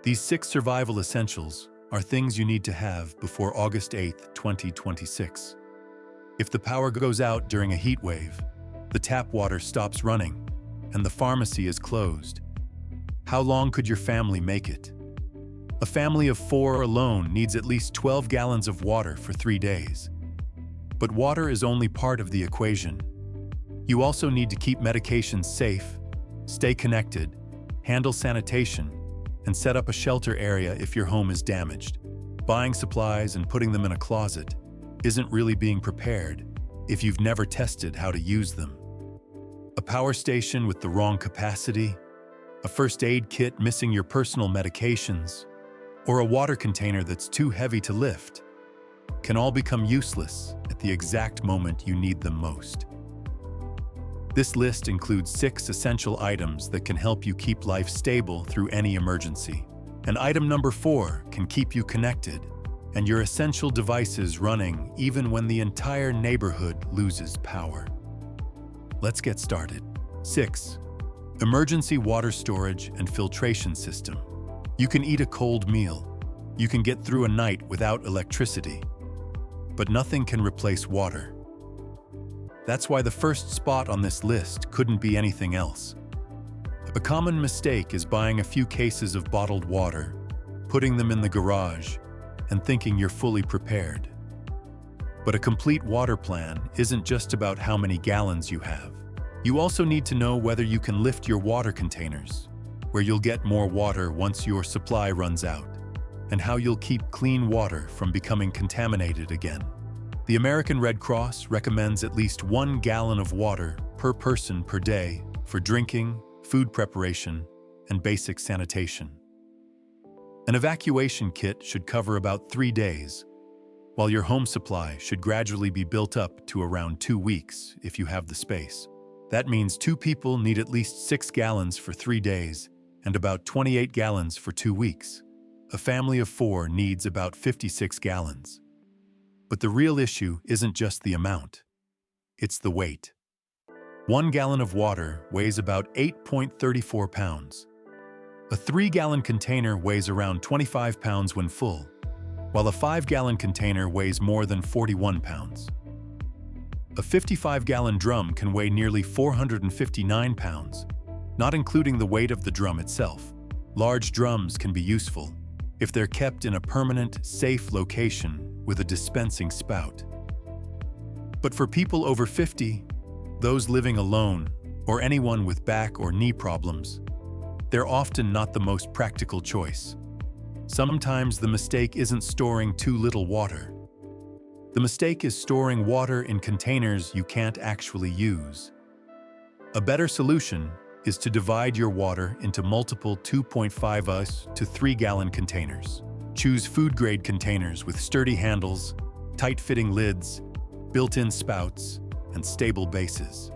These 6 survival essentials are things you need to have before August 8, 2026. If the power goes out during a heat wave, the tap water stops running, and the pharmacy is closed, how long could your family make it? A family of 4 alone needs at least 12 gallons of water for 3 days. But water is only part of the equation. You also need to keep medications safe, stay connected, handle sanitation, and set up a shelter area if your home is damaged. Buying supplies and putting them in a closet isn't really being prepared if you've never tested how to use them. A power station with the wrong capacity, a first aid kit missing your personal medications, or a water container that's too heavy to lift can all become useless at the exact moment you need them most. This list includes 6 essential items that can help you keep life stable through any emergency. And item number 4 can keep you connected and your essential devices running even when the entire neighborhood loses power. Let's get started. 6. Emergency water storage and filtration system. You can eat a cold meal. You can get through a night without electricity. But nothing can replace water. That's why the first spot on this list couldn't be anything else. A common mistake is buying a few cases of bottled water, putting them in the garage, and thinking you're fully prepared. But a complete water plan isn't just about how many gallons you have. You also need to know whether you can lift your water containers, where you'll get more water once your supply runs out, and how you'll keep clean water from becoming contaminated again. The American Red Cross recommends at least 1 gallon of water per person per day for drinking, food preparation, and basic sanitation. An evacuation kit should cover about 3 days, while your home supply should gradually be built up to around 2 weeks if you have the space. That means 2 people need at least 6 gallons for 3 days and about 28 gallons for 2 weeks. A family of 4 needs about 56 gallons. But the real issue isn't just the amount. It's the weight. 1 gallon of water weighs about 8.34 pounds. A 3-gallon container weighs around 25 pounds when full, while a 5-gallon container weighs more than 41 pounds. A 55-gallon drum can weigh nearly 459 pounds, not including the weight of the drum itself. Large drums can be useful if they're kept in a permanent, safe location with a dispensing spout. But for people over 50, those living alone, or anyone with back or knee problems, they're often not the most practical choice. Sometimes the mistake isn't storing too little water. The mistake is storing water in containers you can't actually use. A better solution is to divide your water into multiple 2.5 to 3-gallon containers. Choose food-grade containers with sturdy handles, tight-fitting lids, built-in spouts, and stable bases.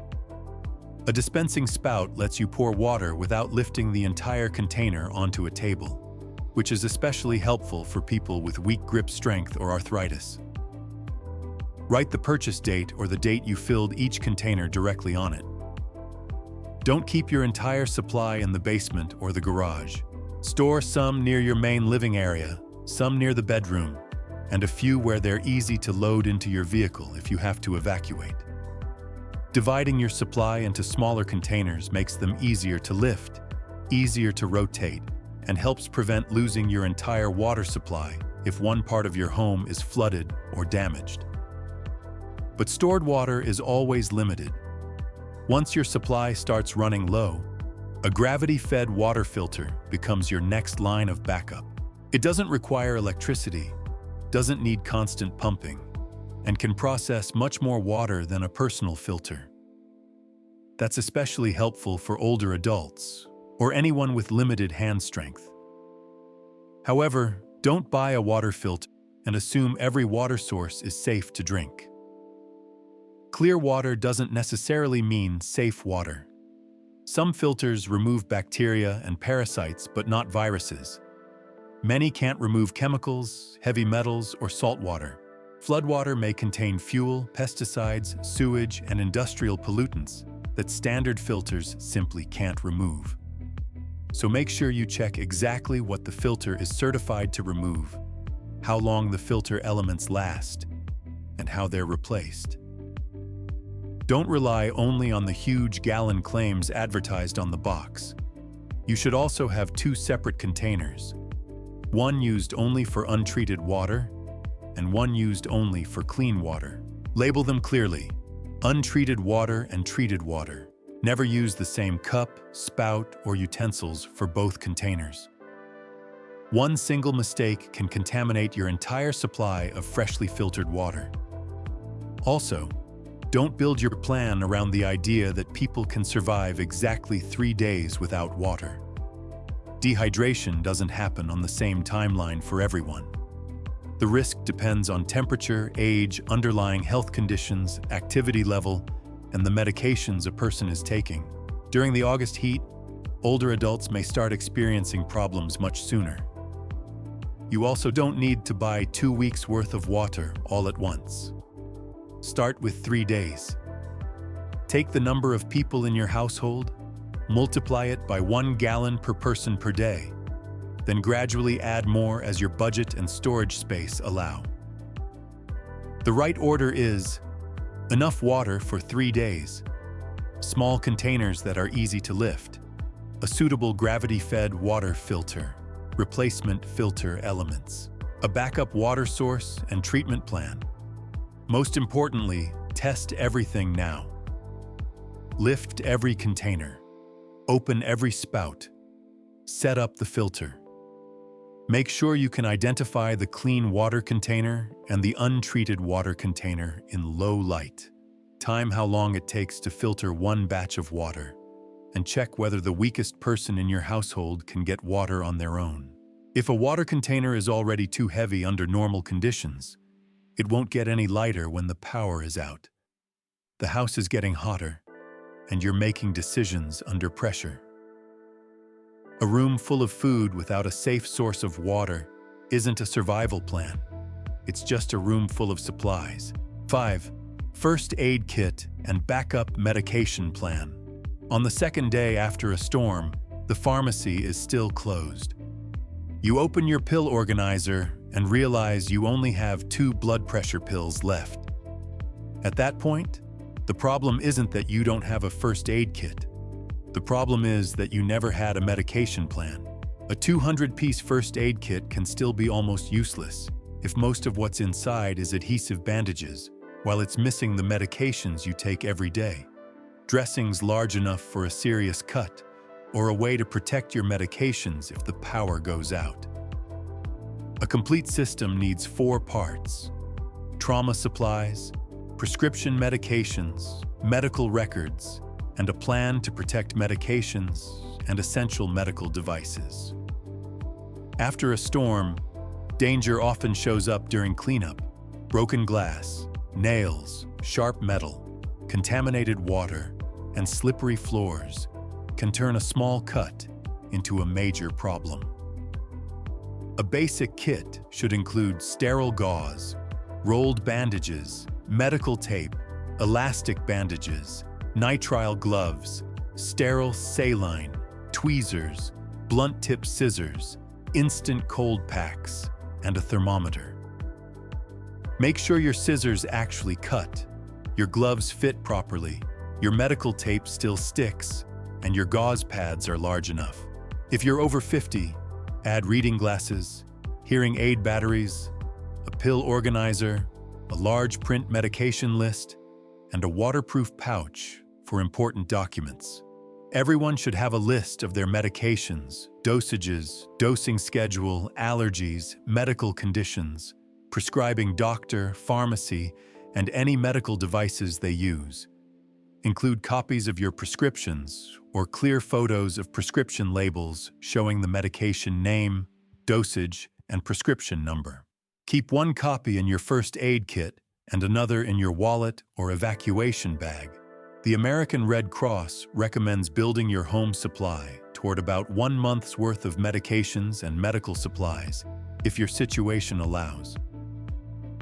A dispensing spout lets you pour water without lifting the entire container onto a table, which is especially helpful for people with weak grip strength or arthritis. Write the purchase date or the date you filled each container directly on it. Don't keep your entire supply in the basement or the garage. Store some near your main living area, some near the bedroom, and a few where they're easy to load into your vehicle if you have to evacuate. Dividing your supply into smaller containers makes them easier to lift, easier to rotate, and helps prevent losing your entire water supply if one part of your home is flooded or damaged. But stored water is always limited. Once your supply starts running low, a gravity-fed water filter becomes your next line of backup. It doesn't require electricity, doesn't need constant pumping, and can process much more water than a personal filter. That's especially helpful for older adults or anyone with limited hand strength. However, don't buy a water filter and assume every water source is safe to drink. Clear water doesn't necessarily mean safe water. Some filters remove bacteria and parasites, but not viruses. Many can't remove chemicals, heavy metals, or salt water. Floodwater may contain fuel, pesticides, sewage, and industrial pollutants that standard filters simply can't remove. So make sure you check exactly what the filter is certified to remove, how long the filter elements last, and how they're replaced. Don't rely only on the huge gallon claims advertised on the box. You should also have two separate containers, one used only for untreated water and one used only for clean water. Label them clearly: untreated water and treated water. Never use the same cup, spout, or utensils for both containers. One single mistake can contaminate your entire supply of freshly filtered water. Also, don't build your plan around the idea that people can survive exactly 3 days without water. Dehydration doesn't happen on the same timeline for everyone. The risk depends on temperature, age, underlying health conditions, activity level, and the medications a person is taking. During the August heat, older adults may start experiencing problems much sooner. You also don't need to buy 2 weeks' worth of water all at once. Start with 3 days. Take the number of people in your household, multiply it by 1 gallon per person per day, then gradually add more as your budget and storage space allow. The right order is enough water for 3 days, small containers that are easy to lift, a suitable gravity-fed water filter, replacement filter elements, a backup water source and treatment plan. Most importantly, test everything now. Lift every container. Open every spout. Set up the filter. Make sure you can identify the clean water container and the untreated water container in low light. Time how long it takes to filter one batch of water, and check whether the weakest person in your household can get water on their own. If a water container is already too heavy under normal conditions, it won't get any lighter when the power is out. The house is getting hotter, and you're making decisions under pressure. A room full of food without a safe source of water isn't a survival plan. It's just a room full of supplies. 5. First aid kit and backup medication plan. On the second day after a storm, the pharmacy is still closed. You open your pill organizer and realize you only have 2 blood pressure pills left. At that point, the problem isn't that you don't have a first aid kit. The problem is that you never had a medication plan. A 200-piece first aid kit can still be almost useless if most of what's inside is adhesive bandages, while it's missing the medications you take every day. Dressings large enough for a serious cut, or a way to protect your medications if the power goes out. A complete system needs 4 parts: trauma supplies, prescription medications, medical records, and a plan to protect medications and essential medical devices. After a storm, danger often shows up during cleanup. Broken glass, nails, sharp metal, contaminated water, and slippery floors can turn a small cut into a major problem. A basic kit should include sterile gauze, rolled bandages, medical tape, elastic bandages, nitrile gloves, sterile saline, tweezers, blunt-tip scissors, instant cold packs, and a thermometer. Make sure your scissors actually cut, your gloves fit properly, your medical tape still sticks, and your gauze pads are large enough. If you're over 50, add reading glasses, hearing aid batteries, a pill organizer, a large print medication list, and a waterproof pouch for important documents. Everyone should have a list of their medications, dosages, dosing schedule, allergies, medical conditions, prescribing doctor, pharmacy, and any medical devices they use. Include copies of your prescriptions or clear photos of prescription labels showing the medication name, dosage, and prescription number. Keep 1 copy in your first aid kit and another in your wallet or evacuation bag. The American Red Cross recommends building your home supply toward about 1 month's worth of medications and medical supplies, if your situation allows.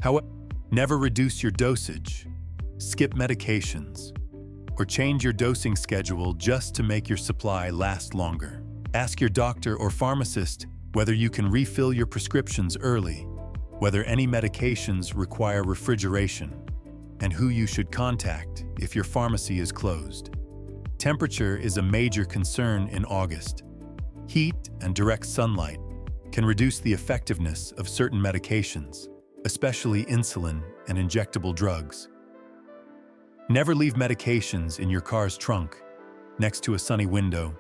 However, never reduce your dosage, skip medications, or change your dosing schedule just to make your supply last longer. Ask your doctor or pharmacist whether you can refill your prescriptions early, whether any medications require refrigeration, and who you should contact if your pharmacy is closed. Temperature is a major concern in August. Heat and direct sunlight can reduce the effectiveness of certain medications, especially insulin and injectable drugs. Never leave medications in your car's trunk, next to a sunny window,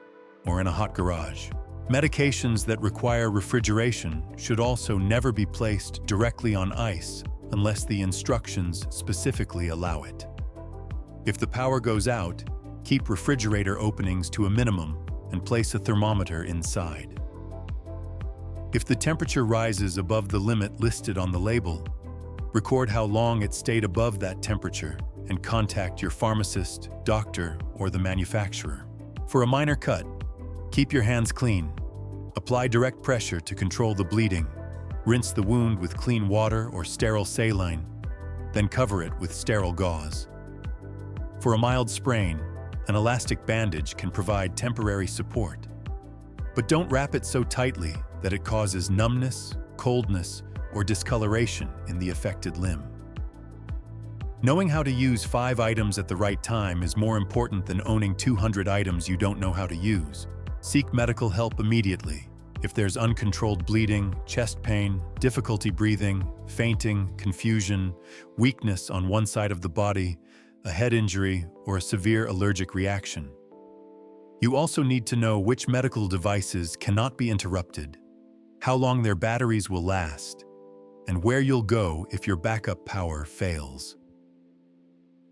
or in a hot garage. Medications that require refrigeration should also never be placed directly on ice unless the instructions specifically allow it. If the power goes out, keep refrigerator openings to a minimum and place a thermometer inside. If the temperature rises above the limit listed on the label, record how long it stayed above that temperature and contact your pharmacist, doctor, or the manufacturer. For a minor cut, keep your hands clean. Apply direct pressure to control the bleeding. Rinse the wound with clean water or sterile saline, then cover it with sterile gauze. For a mild sprain, an elastic bandage can provide temporary support. But don't wrap it so tightly that it causes numbness, coldness, or discoloration in the affected limb. Knowing how to use 5 items at the right time is more important than owning 200 items you don't know how to use. Seek medical help immediately if there's uncontrolled bleeding, chest pain, difficulty breathing, fainting, confusion, weakness on one side of the body, a head injury, or a severe allergic reaction. You also need to know which medical devices cannot be interrupted, how long their batteries will last, and where you'll go if your backup power fails.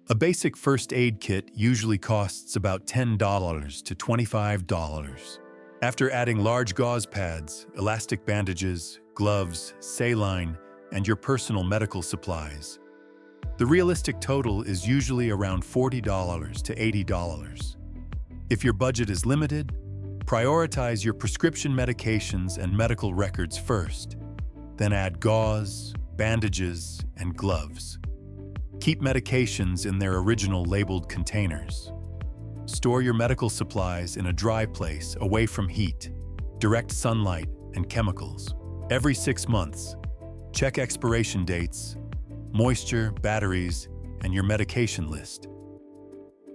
A basic first aid kit usually costs about $10 to $25. After adding large gauze pads, elastic bandages, gloves, saline, and your personal medical supplies, the realistic total is usually around $40 to $80. If your budget is limited, prioritize your prescription medications and medical records first, then add gauze, bandages, and gloves. Keep medications in their original labeled containers. Store your medical supplies in a dry place away from heat, direct sunlight, and chemicals. Every 6 months, check expiration dates, moisture, batteries, and your medication list.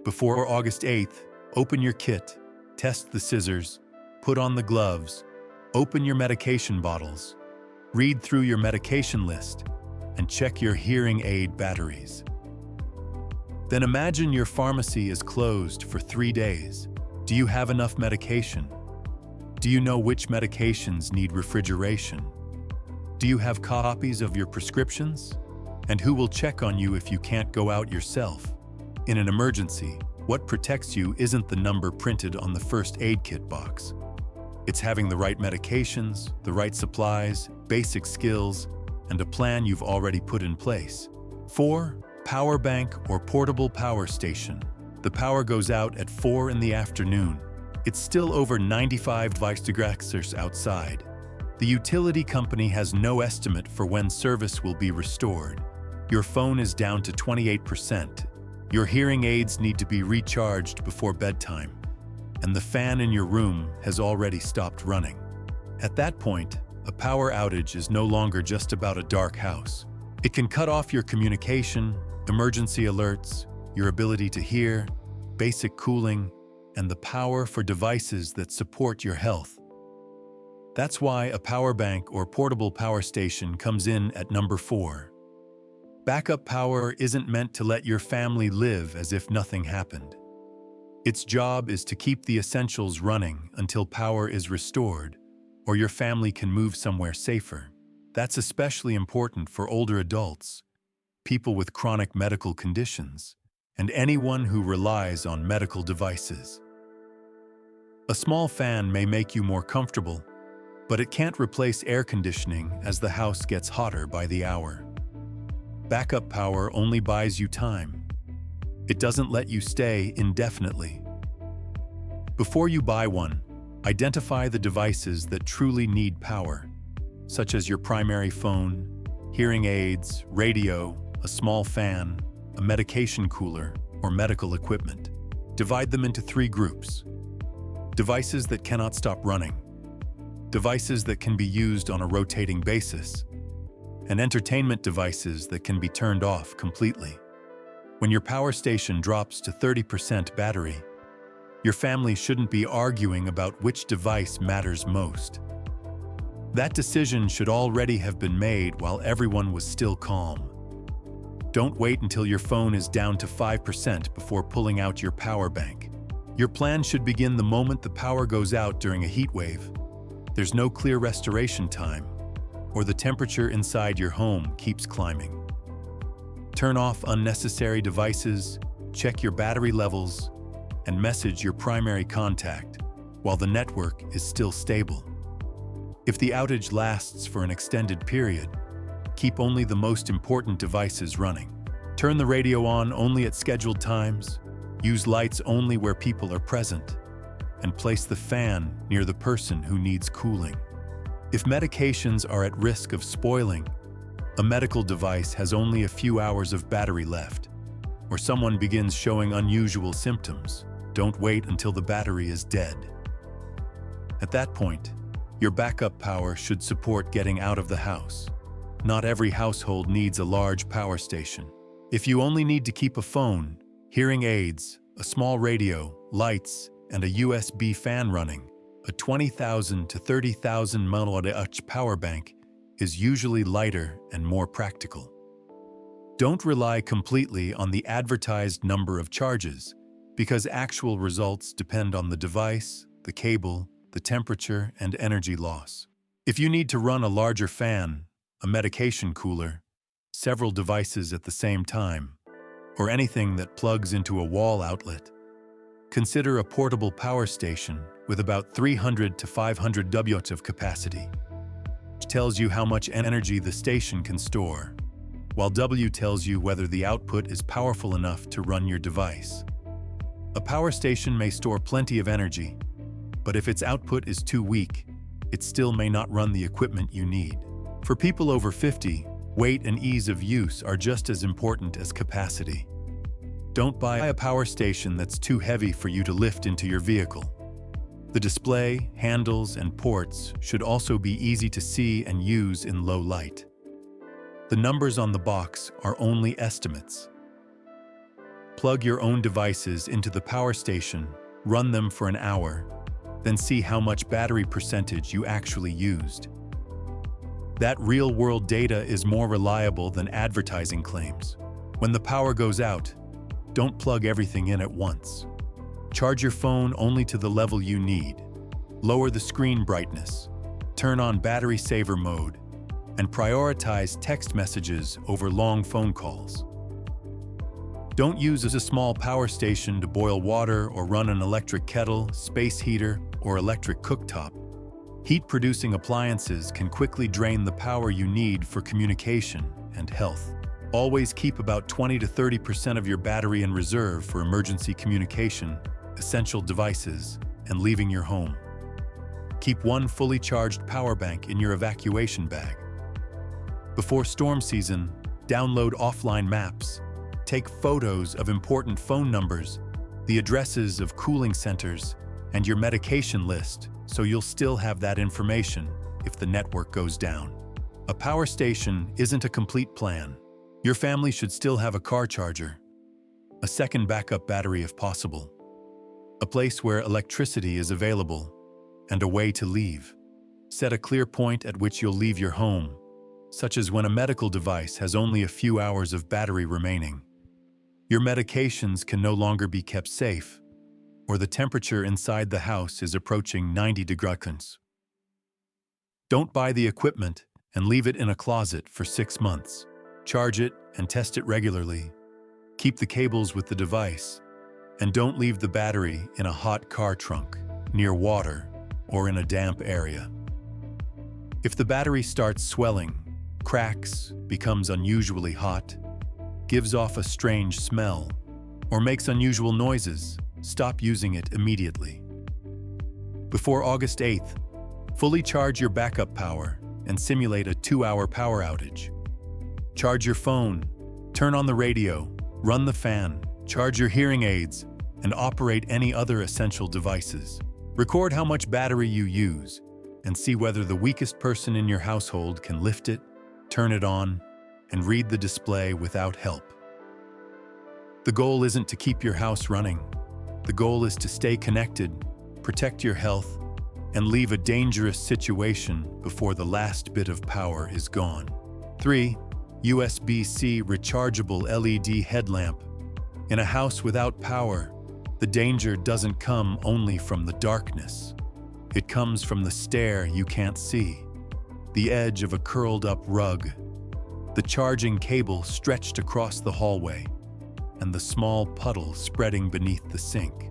Before August 8th, open your kit, test the scissors, put on the gloves, open your medication bottles, read through your medication list, and check your hearing aid batteries. Then imagine your pharmacy is closed for 3 days. Do you have enough medication? Do you know which medications need refrigeration? Do you have copies of your prescriptions? And who will check on you if you can't go out yourself? In an emergency, what protects you isn't the number printed on the first aid kit box. It's having the right medications, the right supplies, basic skills, and a plan you've already put in place. 4. Power bank or portable power station. The power goes out at 4 in the afternoon. It's still over 95 degrees outside. The utility company has no estimate for when service will be restored. Your phone is down to 28%. Your hearing aids need to be recharged before bedtime, and the fan in your room has already stopped running. At that point, a power outage is no longer just about a dark house. It can cut off your communication, emergency alerts, your ability to hear, basic cooling, and the power for devices that support your health. That's why a power bank or portable power station comes in at number 4. Backup power isn't meant to let your family live as if nothing happened. Its job is to keep the essentials running until power is restored, or your family can move somewhere safer. That's especially important for older adults, people with chronic medical conditions, and anyone who relies on medical devices. A small fan may make you more comfortable, but it can't replace air conditioning as the house gets hotter by the hour. Backup power only buys you time. It doesn't let you stay indefinitely. Before you buy one, identify the devices that truly need power, such as your primary phone, hearing aids, radio, a small fan, a medication cooler, or medical equipment. Divide them into 3 groups. devices that cannot stop running, devices that can be used on a rotating basis, and entertainment devices that can be turned off completely. When your power station drops to 30% battery, your family shouldn't be arguing about which device matters most. That decision should already have been made while everyone was still calm. Don't wait until your phone is down to 5% before pulling out your power bank. Your plan should begin the moment the power goes out during a heat wave. There's no clear restoration time, or the temperature inside your home keeps climbing. Turn off unnecessary devices, check your battery levels, and message your primary contact while the network is still stable. If the outage lasts for an extended period, keep only the most important devices running. Turn the radio on only at scheduled times, use lights only where people are present, and place the fan near the person who needs cooling. If medications are at risk of spoiling, a medical device has only a few hours of battery left, or someone begins showing unusual symptoms, don't wait until the battery is dead. At that point, your backup power should support getting out of the house. Not every household needs a large power station. If you only need to keep a phone, hearing aids, a small radio, lights, and a USB fan running, a 20,000 to 30,000 mAh power bank is usually lighter and more practical. Don't rely completely on the advertised number of charges, because actual results depend on the device, the cable, the temperature, and energy loss. If you need to run a larger fan, a medication cooler, several devices at the same time, or anything that plugs into a wall outlet, consider a portable power station with about 300 to 500 W of capacity, which tells you how much energy the station can store, while W tells you whether the output is powerful enough to run your device. A power station may store plenty of energy, but if its output is too weak, it still may not run the equipment you need. For people over 50, weight and ease of use are just as important as capacity. Don't buy a power station that's too heavy for you to lift into your vehicle. The display, handles, and ports should also be easy to see and use in low light. The numbers on the box are only estimates. Plug your own devices into the power station, run them for an hour, then see how much battery percentage you actually used. That real-world data is more reliable than advertising claims. When the power goes out, don't plug everything in at once. Charge your phone only to the level you need. Lower the screen brightness. Turn on battery saver mode, and prioritize text messages over long phone calls. Don't use a small power station to boil water or run an electric kettle, space heater, or electric cooktop. Heat-producing appliances can quickly drain the power you need for communication and health. Always keep about 20 to 30% of your battery in reserve for emergency communication, essential devices, and leaving your home. Keep one fully charged power bank in your evacuation bag. Before storm season, download offline maps. Take photos of important phone numbers, the addresses of cooling centers, and your medication list so you'll still have that information if the network goes down. A power station isn't a complete plan. Your family should still have a car charger, a second backup battery if possible, a place where electricity is available, and a way to leave. Set a clear point at which you'll leave your home, such as when a medical device has only a few hours of battery remaining. Your medications can no longer be kept safe, or the temperature inside the house is approaching 90 degrees. Don't buy the equipment and leave it in a closet for 6 months. Charge it and test it regularly. Keep the cables with the device, and don't leave the battery in a hot car trunk, near water, or in a damp area. If the battery starts swelling, cracks, becomes unusually hot, gives off a strange smell, or makes unusual noises, stop using it immediately. Before August 8th, fully charge your backup power and simulate a 2-hour power outage. Charge your phone, turn on the radio, run the fan, charge your hearing aids, and operate any other essential devices. Record how much battery you use and see whether the weakest person in your household can lift it, turn it on, and read the display without help. The goal isn't to keep your house running. The goal is to stay connected, protect your health, and leave a dangerous situation before the last bit of power is gone. 3. USB-C rechargeable LED headlamp. In a house without power, the danger doesn't come only from the darkness. It comes from the stair you can't see, the edge of a curled-up rug, the charging cable stretched across the hallway, and the small puddle spreading beneath the sink.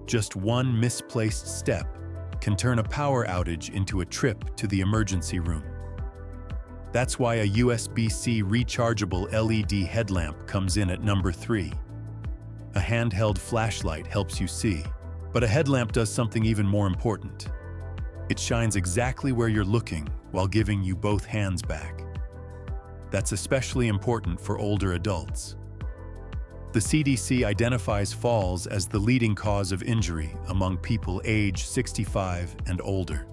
Just one misplaced step can turn a power outage into a trip to the emergency room. That's why a USB-C rechargeable LED headlamp comes in at number 3. A handheld flashlight helps you see, but a headlamp does something even more important. It shines exactly where you're looking while giving you both hands back. That's especially important for older adults. The CDC identifies falls as the leading cause of injury among people age 65 and older.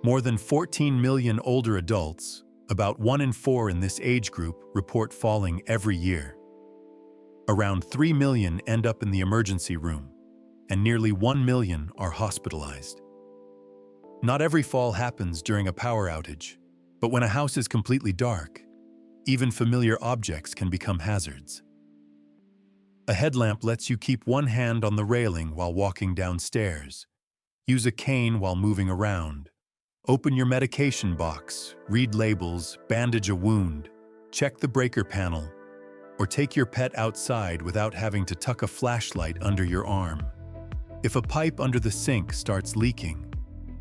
More than 14 million older adults, about 1 in 4 in this age group, report falling every year. Around 3 million end up in the emergency room, and nearly 1 million are hospitalized. Not every fall happens during a power outage, but when a house is completely dark, even familiar objects can become hazards. A headlamp lets you keep one hand on the railing while walking downstairs, use a cane while moving around, open your medication box, read labels, bandage a wound, check the breaker panel, or take your pet outside without having to tuck a flashlight under your arm. If a pipe under the sink starts leaking,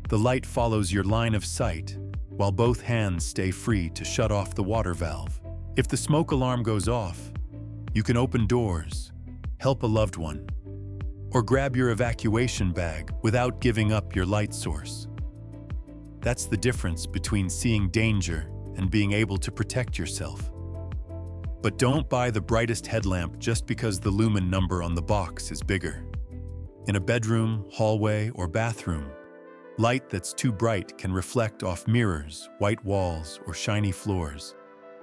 the light follows your line of sight while both hands stay free to shut off the water valve. If the smoke alarm goes off, you can open doors, help a loved one, or grab your evacuation bag without giving up your light source. That's the difference between seeing danger and being able to protect yourself. But don't buy the brightest headlamp just because the lumen number on the box is bigger. In a bedroom, hallway, or bathroom, light that's too bright can reflect off mirrors, white walls, or shiny floors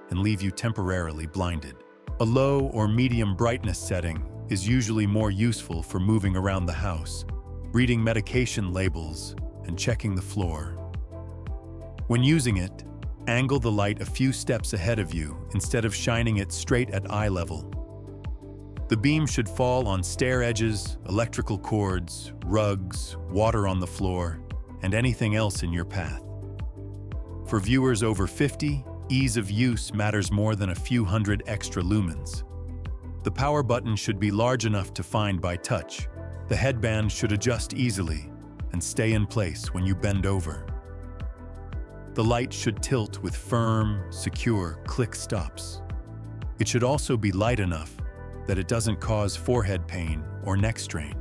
and leave you temporarily blinded. A low or medium brightness setting is usually more useful for moving around the house, reading medication labels, and checking the floor. When using it, angle the light a few steps ahead of you instead of shining it straight at eye level. The beam should fall on stair edges, electrical cords, rugs, water on the floor, and anything else in your path. For viewers over 50, ease of use matters more than a few hundred extra lumens. The power button should be large enough to find by touch. The headband should adjust easily and stay in place when you bend over. The light should tilt with firm, secure click stops. It should also be light enough that it doesn't cause forehead pain or neck strain.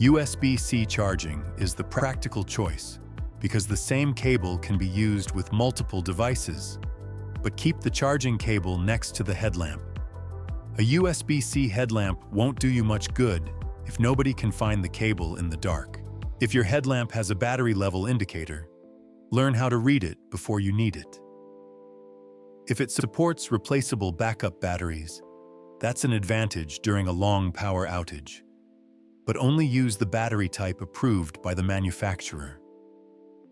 USB-C charging is the practical choice because the same cable can be used with multiple devices, but keep the charging cable next to the headlamp. A USB-C headlamp won't do you much good if nobody can find the cable in the dark. If your headlamp has a battery level indicator, learn how to read it before you need it. If it supports replaceable backup batteries, that's an advantage during a long power outage. But only use the battery type approved by the manufacturer.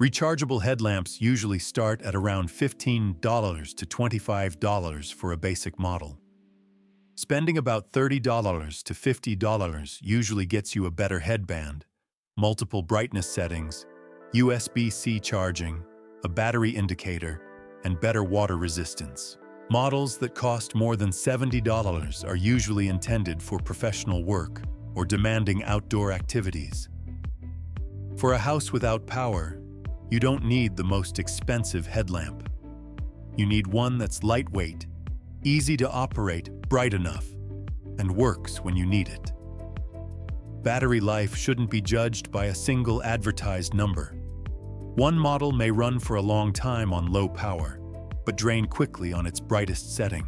Rechargeable headlamps usually start at around $15 to $25 for a basic model. Spending about $30 to $50 usually gets you a better headband, multiple brightness settings, USB-C charging, a battery indicator, and better water resistance. Models that cost more than $70 are usually intended for professional work or demanding outdoor activities. For a house without power, you don't need the most expensive headlamp. You need one that's lightweight, easy to operate, bright enough, and works when you need it. Battery life shouldn't be judged by a single advertised number. One model may run for a long time on low power, but drain quickly on its brightest setting.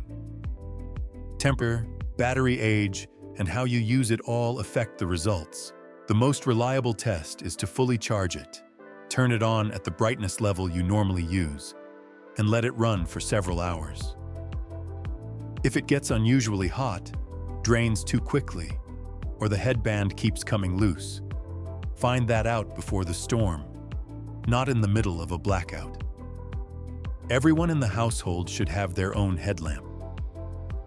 Temper, battery age, and how you use it all affect the results. The most reliable test is to fully charge it. Turn it on at the brightness level you normally use, and let it run for several hours. If it gets unusually hot, drains too quickly, or the headband keeps coming loose, find that out before the storm, not in the middle of a blackout. Everyone in the household should have their own headlamp.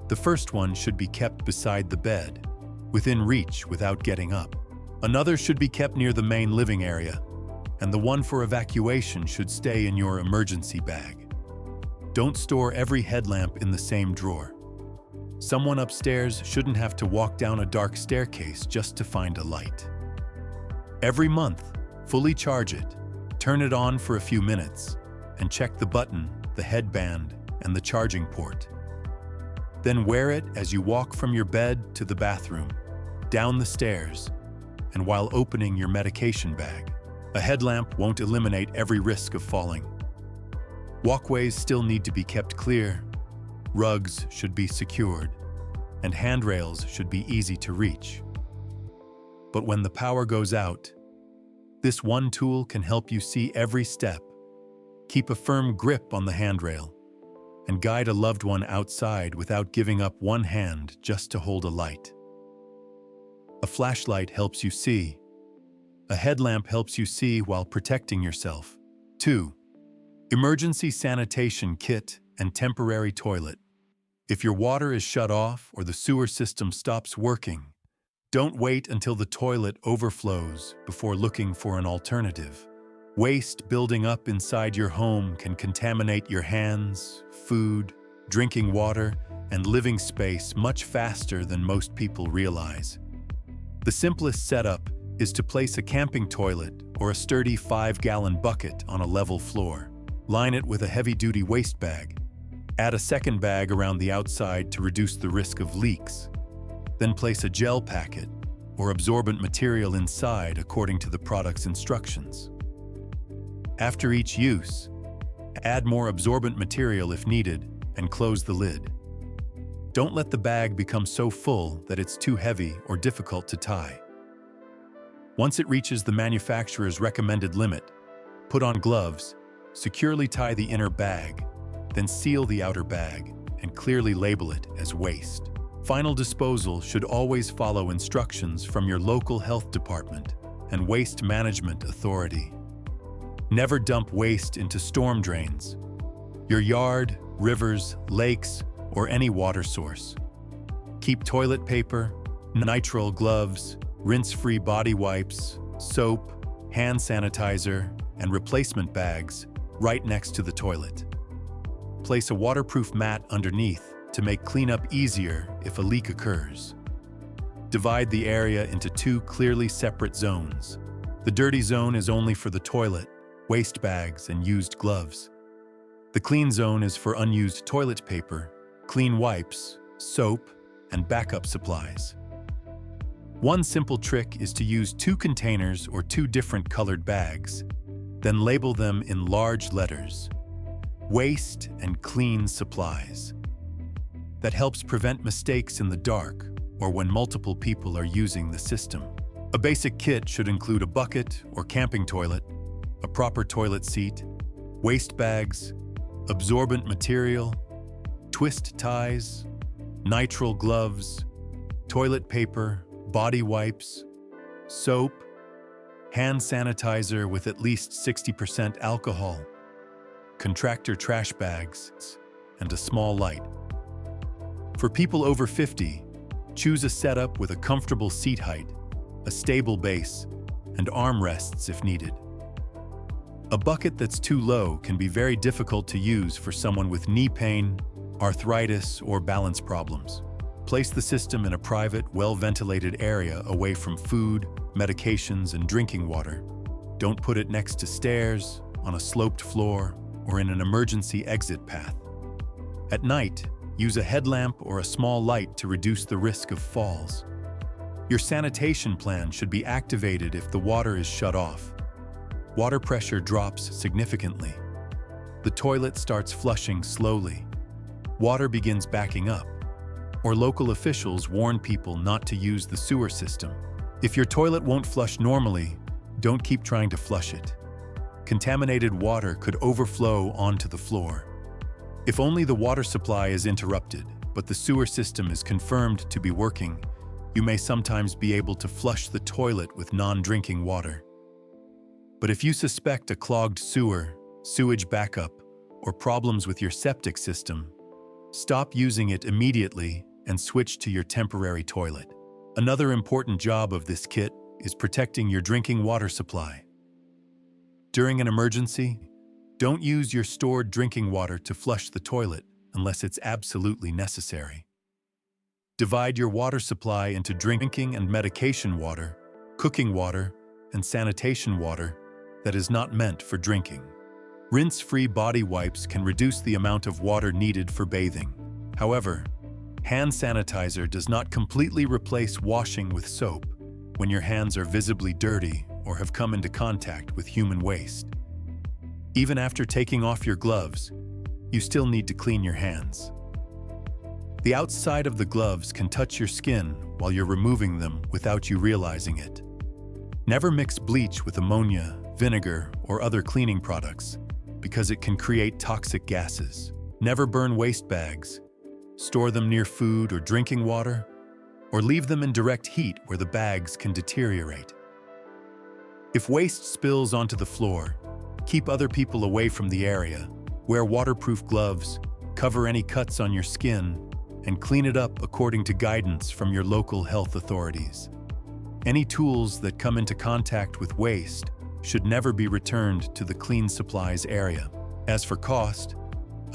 The first one should be kept beside the bed, within reach without getting up. Another should be kept near the main living area, and the one for evacuation should stay in your emergency bag. Don't store every headlamp in the same drawer. Someone upstairs shouldn't have to walk down a dark staircase just to find a light. Every month, fully charge it, turn it on for a few minutes, and check the button, the headband, and the charging port. Then wear it as you walk from your bed to the bathroom, down the stairs, and while opening your medication bag. A headlamp won't eliminate every risk of falling. Walkways still need to be kept clear, rugs should be secured, and handrails should be easy to reach. But when the power goes out, this one tool can help you see every step. Keep a firm grip on the handrail, and guide a loved one outside without giving up one hand just to hold a light. A flashlight helps you see. A headlamp helps you see while protecting yourself. 2. Emergency sanitation kit and temporary toilet. If your water is shut off or the sewer system stops working, don't wait until the toilet overflows before looking for an alternative. Waste building up inside your home can contaminate your hands, food, drinking water, and living space much faster than most people realize. The simplest setup is to place a camping toilet or a sturdy 5-gallon bucket on a level floor. Line it with a heavy-duty waste bag. Add a second bag around the outside to reduce the risk of leaks. Then place a gel packet or absorbent material inside according to the product's instructions. After each use, add more absorbent material if needed and close the lid. Don't let the bag become so full that it's too heavy or difficult to tie. Once it reaches the manufacturer's recommended limit, put on gloves, securely tie the inner bag, then seal the outer bag and clearly label it as waste. Final disposal should always follow instructions from your local health department and waste management authority. Never dump waste into storm drains, your yard, rivers, lakes, or any water source. Keep toilet paper, nitrile gloves, rinse-free body wipes, soap, hand sanitizer, and replacement bags right next to the toilet. Place a waterproof mat underneath to make cleanup easier if a leak occurs. Divide the area into 2 clearly separate zones. The dirty zone is only for the toilet, waste bags, and used gloves. The clean zone is for unused toilet paper, clean wipes, soap, and backup supplies. One simple trick is to use 2 containers or 2 different colored bags, then label them in large letters: waste and clean supplies. That helps prevent mistakes in the dark or when multiple people are using the system. A basic kit should include a bucket or camping toilet, a proper toilet seat, waste bags, absorbent material, twist ties, nitrile gloves, toilet paper, body wipes, soap, hand sanitizer with at least 60% alcohol, contractor trash bags, and a small light. For people over 50, choose a setup with a comfortable seat height, a stable base, and armrests if needed. A bucket that's too low can be very difficult to use for someone with knee pain, arthritis, or balance problems. Place the system in a private, well-ventilated area away from food, medications, and drinking water. Don't put it next to stairs, on a sloped floor, or in an emergency exit path. At night, use a headlamp or a small light to reduce the risk of falls. Your sanitation plan should be activated if the water is shut off. Water pressure drops significantly. The toilet starts flushing slowly. Water begins backing up, or local officials warn people not to use the sewer system. If your toilet won't flush normally, don't keep trying to flush it. Contaminated water could overflow onto the floor. If only the water supply is interrupted, but the sewer system is confirmed to be working, you may sometimes be able to flush the toilet with non-drinking water. But if you suspect a clogged sewer, sewage backup, or problems with your septic system, stop using it immediately and switch to your temporary toilet. Another important job of this kit is protecting your drinking water supply. During an emergency, don't use your stored drinking water to flush the toilet unless it's absolutely necessary. Divide your water supply into drinking and medication water, cooking water, and sanitation water that is not meant for drinking. Rinse-free body wipes can reduce the amount of water needed for bathing. However, hand sanitizer does not completely replace washing with soap when your hands are visibly dirty or have come into contact with human waste. Even after taking off your gloves, you still need to clean your hands. The outside of the gloves can touch your skin while you're removing them without you realizing it. Never mix bleach with ammonia, vinegar, or other cleaning products because it can create toxic gases. Never burn waste bags. Store them near food or drinking water, or leave them in direct heat where the bags can deteriorate. If waste spills onto the floor, keep other people away from the area. Wear waterproof gloves, cover any cuts on your skin, and clean it up according to guidance from your local health authorities. Any tools that come into contact with waste should never be returned to the clean supplies area. As for cost,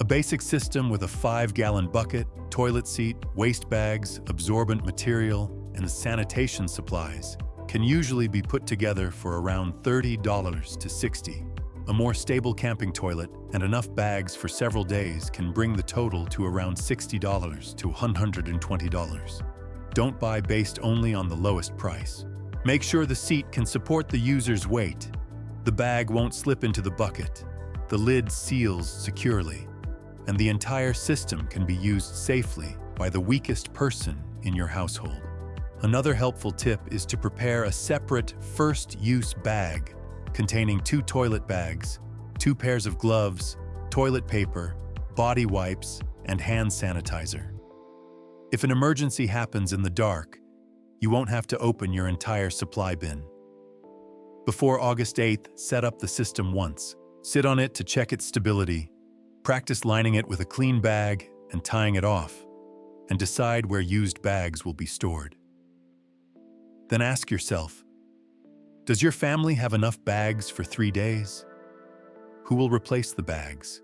a basic system with a 5-gallon bucket, toilet seat, waste bags, absorbent material, and sanitation supplies can usually be put together for around $30 to $60. A more stable camping toilet and enough bags for several days can bring the total to around $60 to $120. Don't buy based only on the lowest price. Make sure the seat can support the user's weight. The bag won't slip into the bucket. The lid seals securely, and the entire system can be used safely by the weakest person in your household. Another helpful tip is to prepare a separate first-use bag containing 2 toilet bags, 2 pairs of gloves, toilet paper, body wipes, and hand sanitizer. If an emergency happens in the dark, you won't have to open your entire supply bin. Before August 8th, set up the system once. Sit on it to check its stability. Practice lining it with a clean bag and tying it off, and decide where used bags will be stored. Then ask yourself, does your family have enough bags for 3 days? Who will replace the bags?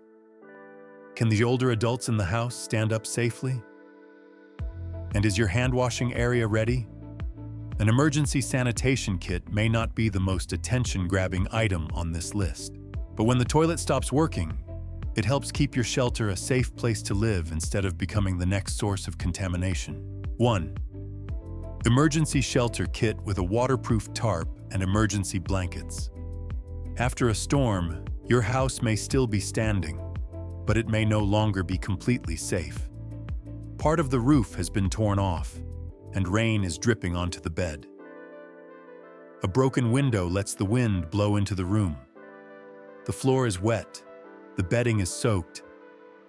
Can the older adults in the house stand up safely? And is your hand-washing area ready? An emergency sanitation kit may not be the most attention-grabbing item on this list, but when the toilet stops working, it helps keep your shelter a safe place to live instead of becoming the next source of contamination. 1. Emergency shelter kit with a waterproof tarp and emergency blankets. After a storm, your house may still be standing, but it may no longer be completely safe. Part of the roof has been torn off, and rain is dripping onto the bed. A broken window lets the wind blow into the room. The floor is wet, the bedding is soaked,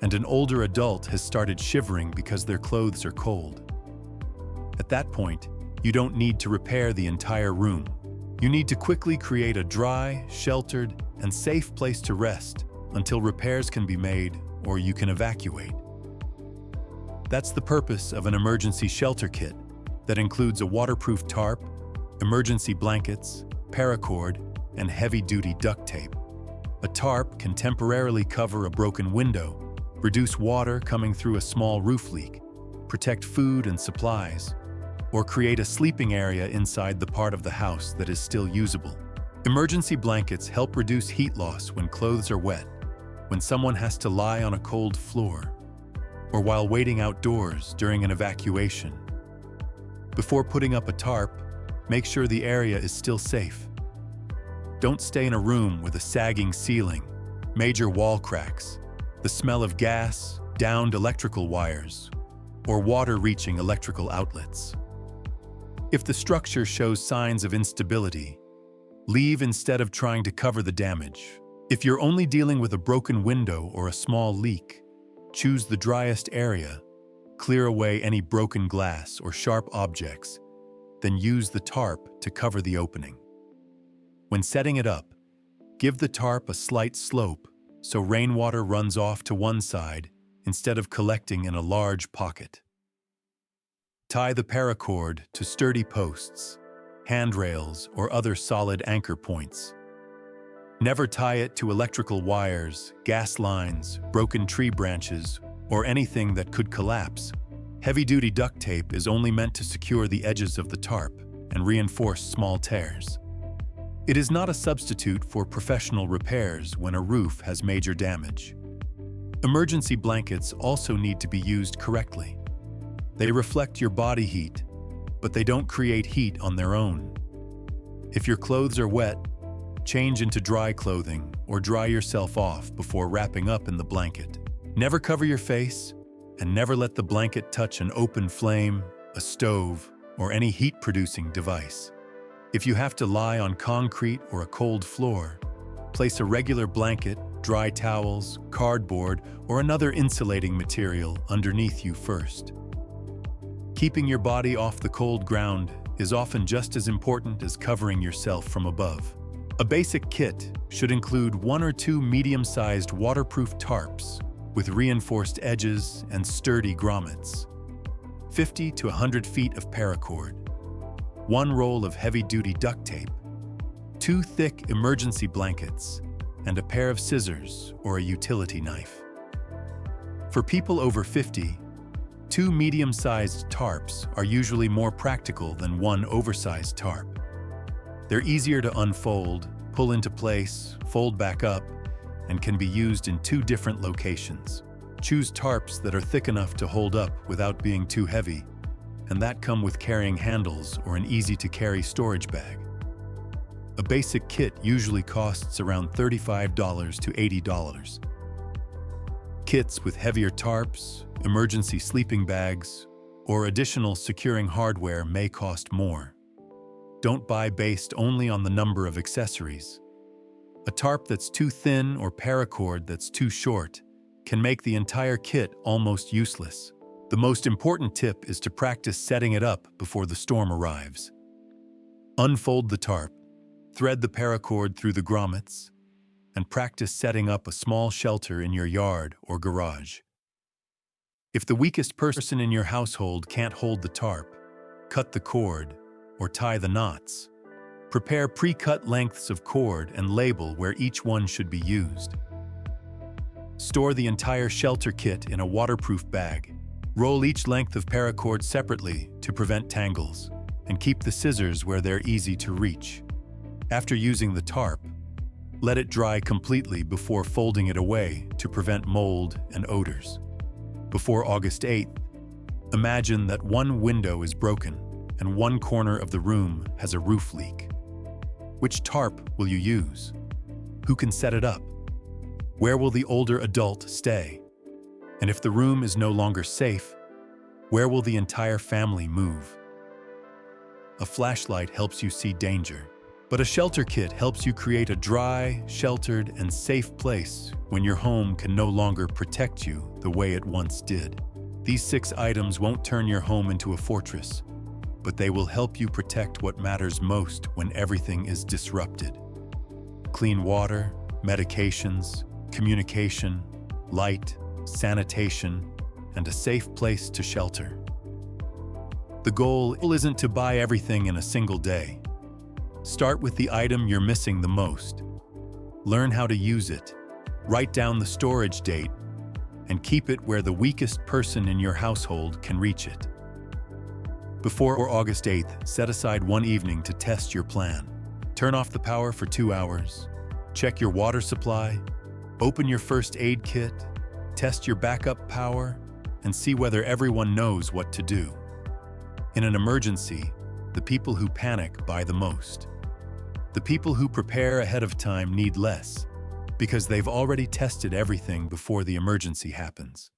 and an older adult has started shivering because their clothes are cold. At that point, you don't need to repair the entire room. You need to quickly create a dry, sheltered, and safe place to rest until repairs can be made or you can evacuate. That's the purpose of an emergency shelter kit that includes a waterproof tarp, emergency blankets, paracord, and heavy-duty duct tape. A tarp can temporarily cover a broken window, reduce water coming through a small roof leak, protect food and supplies, or create a sleeping area inside the part of the house that is still usable. Emergency blankets help reduce heat loss when clothes are wet, when someone has to lie on a cold floor, or while waiting outdoors during an evacuation. Before putting up a tarp, make sure the area is still safe. Don't stay in a room with a sagging ceiling, major wall cracks, the smell of gas, downed electrical wires, or water reaching electrical outlets. If the structure shows signs of instability, leave instead of trying to cover the damage. If you're only dealing with a broken window or a small leak, choose the driest area, clear away any broken glass or sharp objects, then use the tarp to cover the opening. When setting it up, give the tarp a slight slope so rainwater runs off to one side instead of collecting in a large pocket. Tie the paracord to sturdy posts, handrails, or other solid anchor points. Never tie it to electrical wires, gas lines, broken tree branches, or anything that could collapse. Heavy-duty duct tape is only meant to secure the edges of the tarp and reinforce small tears. It is not a substitute for professional repairs when a roof has major damage. Emergency blankets also need to be used correctly. They reflect your body heat, but they don't create heat on their own. If your clothes are wet, change into dry clothing or dry yourself off before wrapping up in the blanket. Never cover your face, and never let the blanket touch an open flame, a stove, or any heat-producing device. If you have to lie on concrete or a cold floor, place a regular blanket, dry towels, cardboard, or another insulating material underneath you first. Keeping your body off the cold ground is often just as important as covering yourself from above. A basic kit should include 1 or 2 medium-sized waterproof tarps with reinforced edges and sturdy grommets, 50 to 100 feet of paracord, 1 roll of heavy-duty duct tape, 2 thick emergency blankets, and a pair of scissors or a utility knife. For people over 50, 2 medium-sized tarps are usually more practical than 1 oversized tarp. They're easier to unfold, pull into place, fold back up, and can be used in 2 different locations. Choose tarps that are thick enough to hold up without being too heavy, and that come with carrying handles or an easy-to-carry storage bag. A basic kit usually costs around $35 to $80. Kits with heavier tarps, emergency sleeping bags, or additional securing hardware may cost more. Don't buy based only on the number of accessories. A tarp that's too thin or paracord that's too short can make the entire kit almost useless. The most important tip is to practice setting it up before the storm arrives. Unfold the tarp, thread the paracord through the grommets, and practice setting up a small shelter in your yard or garage. If the weakest person in your household can't hold the tarp, cut the cord or tie the knots. Prepare pre-cut lengths of cord and label where each one should be used. Store the entire shelter kit in a waterproof bag. Roll each length of paracord separately to prevent tangles, and keep the scissors where they're easy to reach. After using the tarp, let it dry completely before folding it away to prevent mold and odors. Before August 8th, imagine that 1 window is broken and 1 corner of the room has a roof leak. Which tarp will you use? Who can set it up? Where will the older adult stay? And if the room is no longer safe, where will the entire family move? A flashlight helps you see danger, but a shelter kit helps you create a dry, sheltered, and safe place when your home can no longer protect you the way it once did. These 6 items won't turn your home into a fortress, but they will help you protect what matters most when everything is disrupted. Clean water, medications, communication, light, sanitation, and a safe place to shelter. The goal isn't to buy everything in a single day. Start with the item you're missing the most. Learn how to use it. Write down the storage date, and keep it where the weakest person in your household can reach it. Before August 8th, set aside 1 evening to test your plan. Turn off the power for 2 hours. Check your water supply. Open your first aid kit. Test your backup power, and see whether everyone knows what to do. In an emergency, the people who panic buy the most. The people who prepare ahead of time need less, because they've already tested everything before the emergency happens.